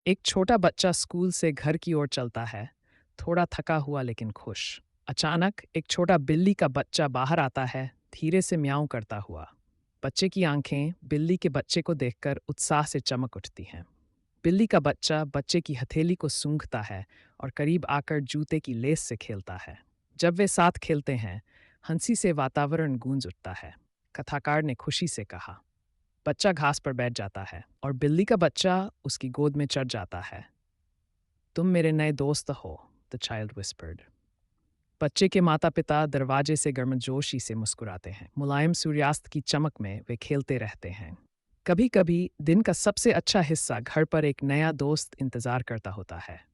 एक छोटा बच्चा स्कूल से घर की ओर चलता है, थोड़ा थका हुआ लेकिन खुश। अचानक एक छोटा बिल्ली का बच्चा बाहर आता है, धीरे से म्याऊं करता हुआ। बच्चे की आंखें बिल्ली के बच्चे को देखकर उत्साह से चमक उठती हैं। बिल्ली का बच्चा बच्चे की हथेली को सूंघता है और करीब आकर जूते की लेस से खेलता है। जब वे साथ खेलते हैं, हंसी से वातावरण गूंज उठता है। कथाकार ने खुशी से कहा। बच्चा घास पर बैठ जाता है और बिल्ली का बच्चा उसकी गोद में चढ़ जाता है। तुम मेरे नए दोस्त हो, द चाइल्ड विस्पर्ड। बच्चे के माता पिता दरवाजे से गर्मजोशी से मुस्कुराते हैं। मुलायम सूर्यास्त की चमक में वे खेलते रहते हैं। कभी कभी दिन का सबसे अच्छा हिस्सा घर पर एक नया दोस्त इंतजार करता होता है।